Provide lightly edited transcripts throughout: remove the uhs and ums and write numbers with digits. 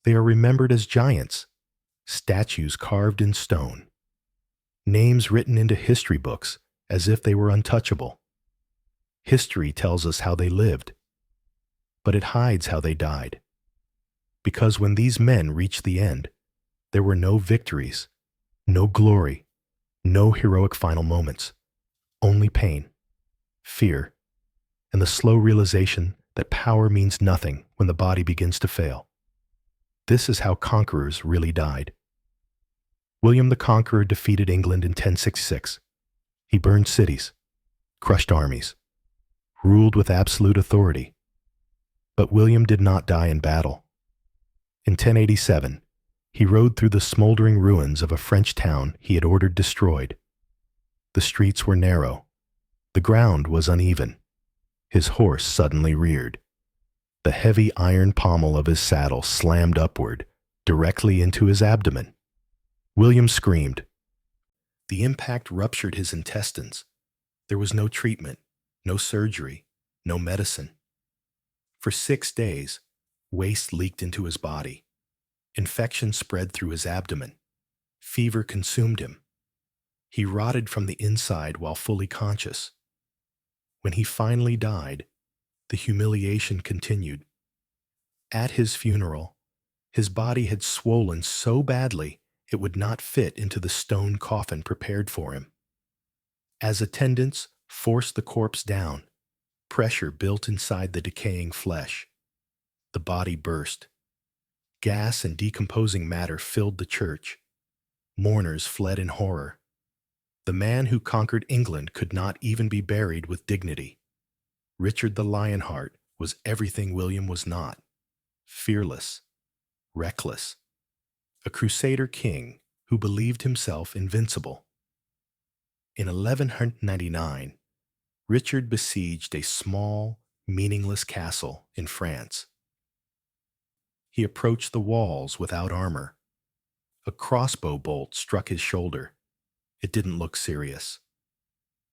They are remembered as giants, statues carved in stone, names written into history books as if they were untouchable. History tells us how they lived, but it hides how they died. Because when these men reached the end, there were no victories, no glory, no heroic final moments, only pain, fear, and the slow realization that power means nothing when the body begins to fail. This is how conquerors really died. William the Conqueror defeated England in 1066. He burned cities, crushed armies, ruled with absolute authority. But William did not die in battle. In 1087, he rode through the smoldering ruins of a French town he had ordered destroyed. The streets were narrow. The ground was uneven. His horse suddenly reared. The heavy iron pommel of his saddle slammed upward, directly into his abdomen. William screamed. The impact ruptured his intestines. There was no treatment, no surgery, no medicine. For 6 days, waste leaked into his body. Infection spread through his abdomen. Fever consumed him. He rotted from the inside while fully conscious. When he finally died, the humiliation continued. At his funeral, his body had swollen so badly it would not fit into the stone coffin prepared for him. As attendants forced the corpse down, pressure built inside the decaying flesh. The body burst. Gas and decomposing matter filled the church. Mourners fled in horror. The man who conquered England could not even be buried with dignity. Richard the Lionheart was everything William was not: fearless, reckless, a crusader king who believed himself invincible. In 1199, Richard besieged a small, meaningless castle in France. He approached the walls without armor. A crossbow bolt struck his shoulder. It didn't look serious.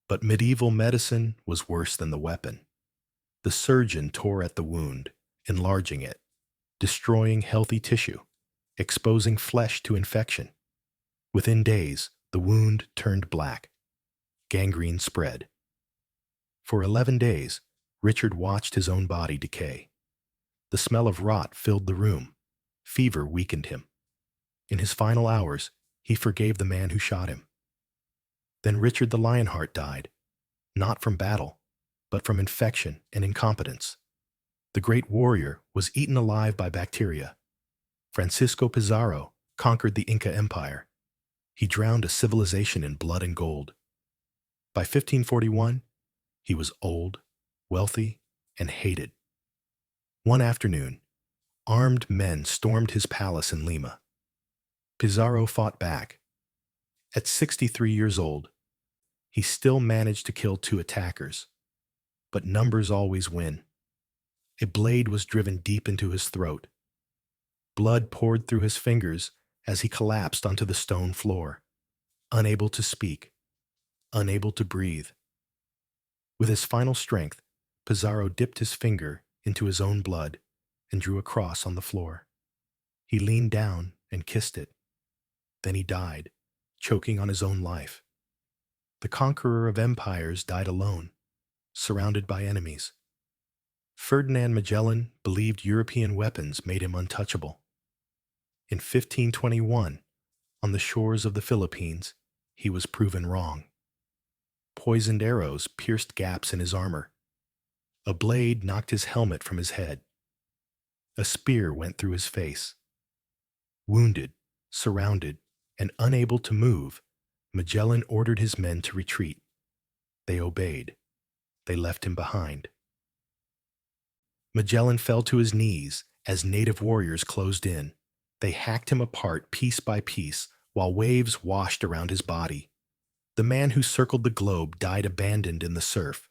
But medieval medicine was worse than the weapon. The surgeon tore at the wound, enlarging it, destroying healthy tissue, exposing flesh to infection. Within days, the wound turned black. Gangrene spread. For 11 days, Richard watched his own body decay. The smell of rot filled the room. Fever weakened him. In his final hours, he forgave the man who shot him. Then Richard the Lionheart died, not from battle, but from infection and incompetence. The great warrior was eaten alive by bacteria. Francisco Pizarro conquered the Inca Empire. He drowned a civilization in blood and gold. By 1541, he was old, wealthy, and hated. One afternoon, armed men stormed his palace in Lima. Pizarro fought back. At 63 years old, he still managed to kill 2 attackers. But numbers always win. A blade was driven deep into his throat. Blood poured through his fingers as he collapsed onto the stone floor, unable to speak, unable to breathe. With his final strength, Pizarro dipped his finger into his own blood and drew a cross on the floor. He leaned down and kissed it. Then he died, choking on his own life. The conqueror of empires died alone, surrounded by enemies. Ferdinand Magellan believed European weapons made him untouchable. In 1521, on the shores of the Philippines, he was proven wrong. Poisoned arrows pierced gaps in his armor. A blade knocked his helmet from his head. A spear went through his face. Wounded, surrounded, and unable to move, Magellan ordered his men to retreat. They obeyed. They left him behind. Magellan fell to his knees as native warriors closed in. They hacked him apart piece by piece while waves washed around his body. The man who circled the globe died abandoned in the surf.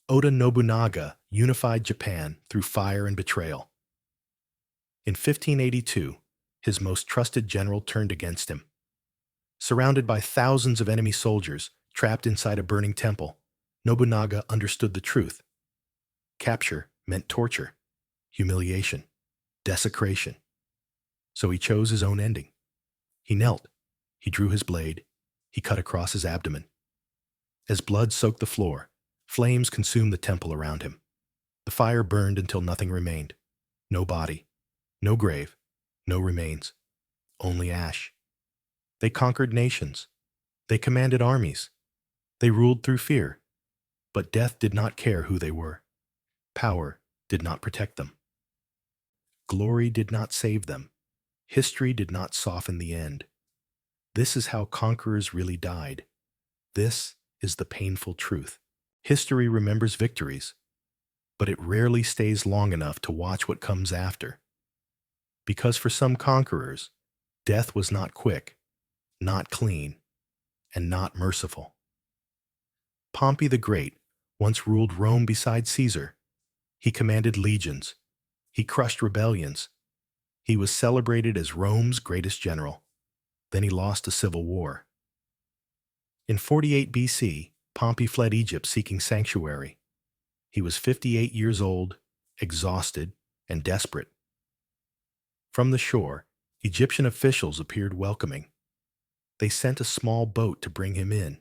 Oda Nobunaga unified Japan through fire and betrayal. In 1582, his most trusted general turned against him. Surrounded by thousands of enemy soldiers trapped inside a burning temple, Nobunaga understood the truth. Capture meant torture, humiliation, desecration. So he chose his own ending. He knelt. He drew his blade. He cut across his abdomen. As blood soaked the floor, flames consumed the temple around him. The fire burned until nothing remained. No body, no grave, no remains, only ash. They conquered nations. They commanded armies. They ruled through fear. But death did not care who they were. Power did not protect them. Glory did not save them. History did not soften the end. This is how conquerors really died. This is the painful truth. History remembers victories, but it rarely stays long enough to watch what comes after. Because for some conquerors, death was not quick, not clean, and not merciful. Pompey the Great once ruled Rome beside Caesar. He commanded legions. He crushed rebellions. He was celebrated as Rome's greatest general. Then he lost a civil war. In 48 BC, Pompey fled Egypt seeking sanctuary. He was 58 years old, exhausted, and desperate. From the shore, Egyptian officials appeared welcoming. They sent a small boat to bring him in.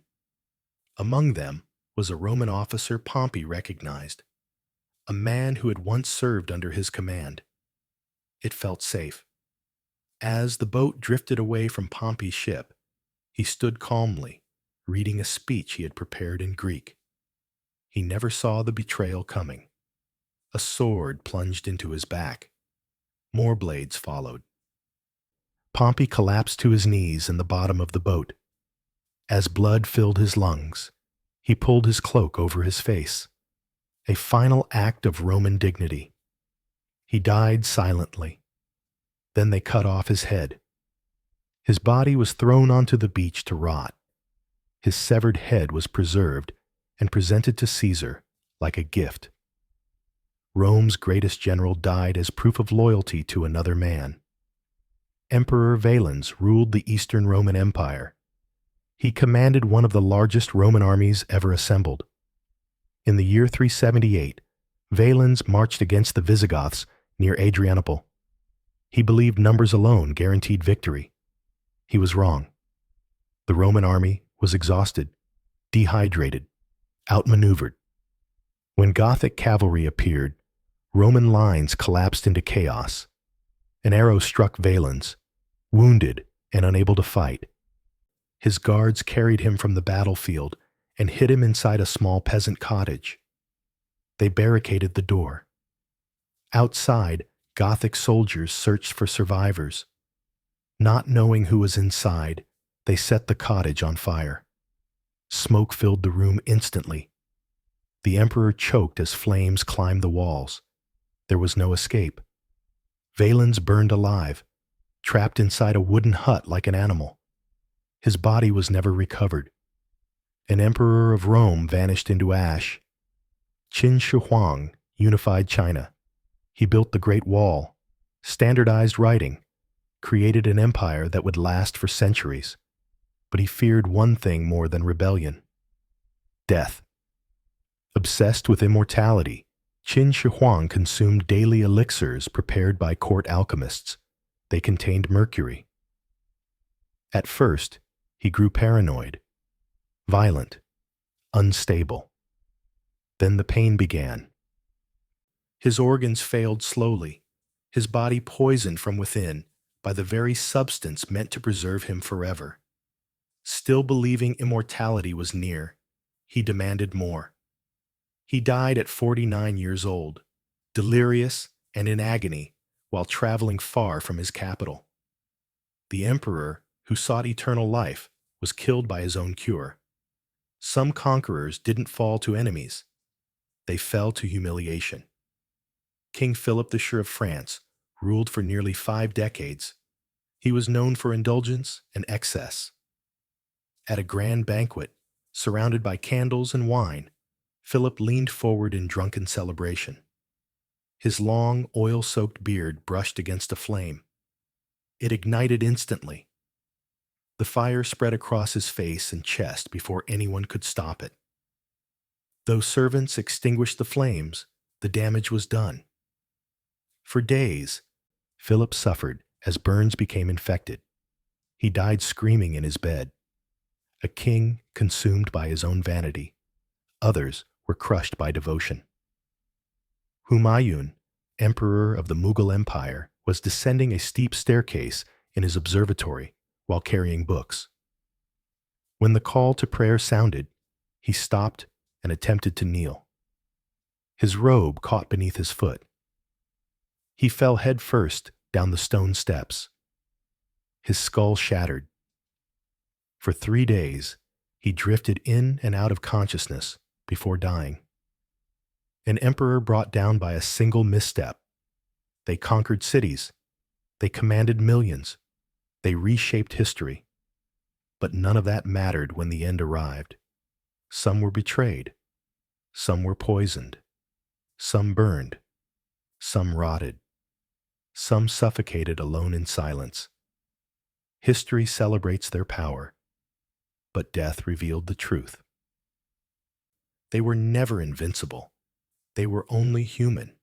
Among them was a Roman officer Pompey recognized, a man who had once served under his command. It felt safe. As the boat drifted away from Pompey's ship, he stood calmly, reading a speech he had prepared in Greek. He never saw the betrayal coming. A sword plunged into his back. More blades followed. Pompey collapsed to his knees in the bottom of the boat. As blood filled his lungs, he pulled his cloak over his face, a final act of Roman dignity. He died silently. Then they cut off his head. His body was thrown onto the beach to rot. His severed head was preserved and presented to Caesar like a gift. Rome's greatest general died as proof of loyalty to another man. Emperor Valens ruled the Eastern Roman Empire. He commanded one of the largest Roman armies ever assembled. In the year 378, Valens marched against the Visigoths near Adrianople. He believed numbers alone guaranteed victory. He was wrong. The Roman army was exhausted, dehydrated, outmaneuvered. When Gothic cavalry appeared, Roman lines collapsed into chaos. An arrow struck Valens, wounded and unable to fight. His guards carried him from the battlefield and hid him inside a small peasant cottage. They barricaded the door. Outside, Gothic soldiers searched for survivors. Not knowing who was inside, they set the cottage on fire. Smoke filled the room instantly. The emperor choked as flames climbed the walls. There was no escape. Valens burned alive, trapped inside a wooden hut like an animal. His body was never recovered. An emperor of Rome vanished into ash. Qin Shi Huang unified China. He built the Great Wall, standardized writing, created an empire that would last for centuries. But he feared one thing more than rebellion: death. Obsessed with immortality, Qin Shi Huang consumed daily elixirs prepared by court alchemists. They contained mercury. At first, he grew paranoid, violent, unstable. Then the pain began. His organs failed slowly, his body poisoned from within by the very substance meant to preserve him forever. Still believing immortality was near, he demanded more. He died at 49 years old, delirious and in agony while traveling far from his capital. The emperor, who sought eternal life, was killed by his own cure. Some conquerors didn't fall to enemies. They fell to humiliation. King Philip the Sure of France ruled for nearly 5 decades. He was known for indulgence and excess. At a grand banquet, surrounded by candles and wine, Philip leaned forward in drunken celebration. His long, oil-soaked beard brushed against a flame. It ignited instantly. The fire spread across his face and chest before anyone could stop it. Though servants extinguished the flames, the damage was done. For days, Philip suffered as burns became infected. He died screaming in his bed, a king consumed by his own vanity. Others were crushed by devotion. Humayun, emperor of the Mughal Empire, was descending a steep staircase in his observatory while carrying books. When the call to prayer sounded, he stopped and attempted to kneel. His robe caught beneath his foot. He fell head first down the stone steps. His skull shattered. For 3 days, he drifted in and out of consciousness before dying. An emperor brought down by a single misstep. They conquered cities. They commanded millions. They reshaped history. But none of that mattered when the end arrived. Some were betrayed. Some were poisoned. Some burned. Some rotted. Some suffocated alone in silence. History celebrates their power, but death revealed the truth. They were never invincible. They were only human.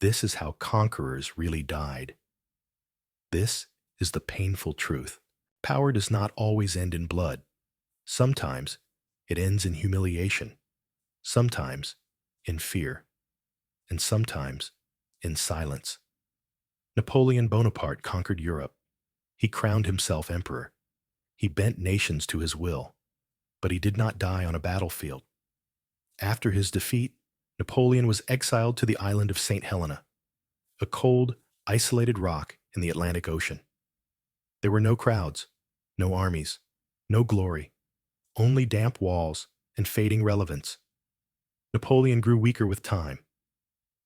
This is how conquerors really died. This is the painful truth. Power does not always end in blood. Sometimes it ends in humiliation. Sometimes in fear. And sometimes in silence. Napoleon Bonaparte conquered Europe. He crowned himself emperor. He bent nations to his will, but he did not die on a battlefield. After his defeat, Napoleon was exiled to the island of St. Helena, a cold, isolated rock in the Atlantic Ocean. There were no crowds, no armies, no glory, only damp walls and fading relevance. Napoleon grew weaker with time.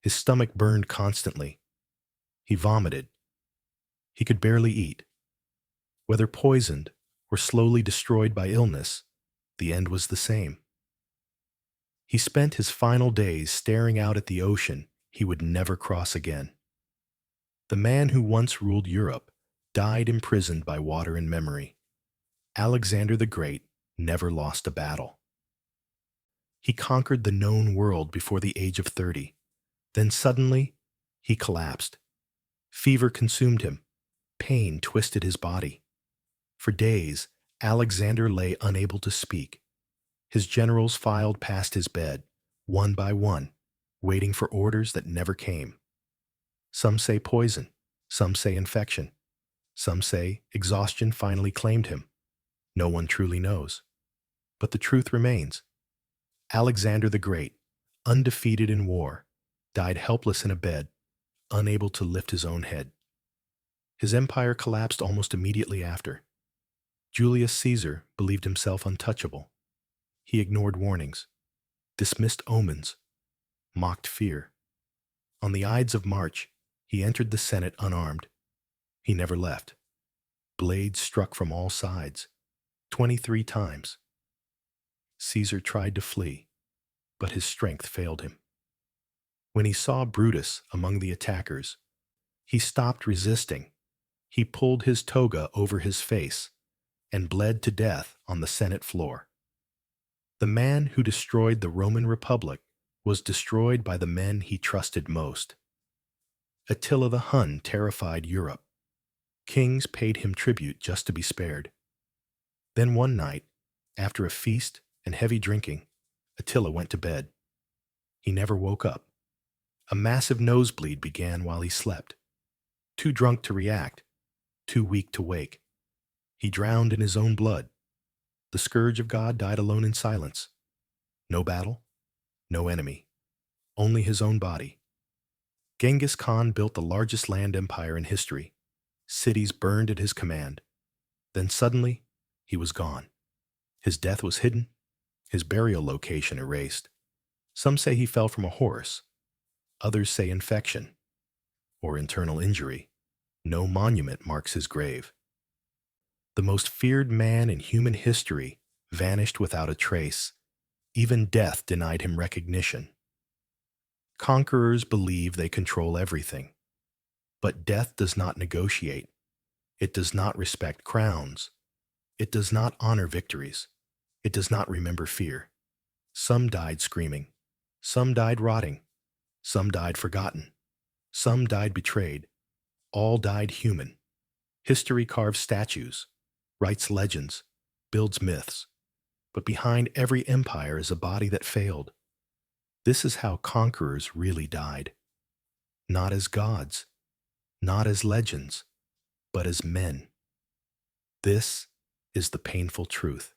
His stomach burned constantly. He vomited. He could barely eat. Whether poisoned or slowly destroyed by illness, the end was the same. He spent his final days staring out at the ocean he would never cross again. The man who once ruled Europe died imprisoned by water and memory. Alexander the Great never lost a battle. He conquered the known world before the age of 30. Then suddenly, he collapsed. Fever consumed him. Pain twisted his body. For days, Alexander lay unable to speak. His generals filed past his bed, one by one, waiting for orders that never came. Some say poison, some say infection, some say exhaustion finally claimed him. No one truly knows. But the truth remains. Alexander the Great, undefeated in war, died helpless in a bed, unable to lift his own head. His empire collapsed almost immediately after. Julius Caesar believed himself untouchable. He ignored warnings, dismissed omens, mocked fear. On the Ides of March, he entered the Senate unarmed. He never left. Blades struck from all sides, 23 times. Caesar tried to flee, but his strength failed him. When he saw Brutus among the attackers, he stopped resisting. He pulled his toga over his face and bled to death on the Senate floor. The man who destroyed the Roman Republic was destroyed by the men he trusted most. Attila the Hun terrified Europe. Kings paid him tribute just to be spared. Then one night, after a feast and heavy drinking, Attila went to bed. He never woke up. A massive nosebleed began while he slept. Too drunk to react, too weak to wake. He drowned in his own blood. The scourge of God died alone in silence. No battle, no enemy, only his own body. Genghis Khan built the largest land empire in history. Cities burned at his command. Then suddenly, he was gone. His death was hidden, his burial location erased. Some say he fell from a horse. Others say infection or internal injury. No monument marks his grave. The most feared man in human history vanished without a trace. Even death denied him recognition. Conquerors believe they control everything. But death does not negotiate. It does not respect crowns. It does not honor victories. It does not remember fear. Some died screaming. Some died rotting. Some died forgotten. Some died betrayed. all died human. History carves statues, writes legends, builds myths. But behind every empire is a body that failed. This is how conquerors really died. Not as gods, not as legends, but as men. This is the painful truth.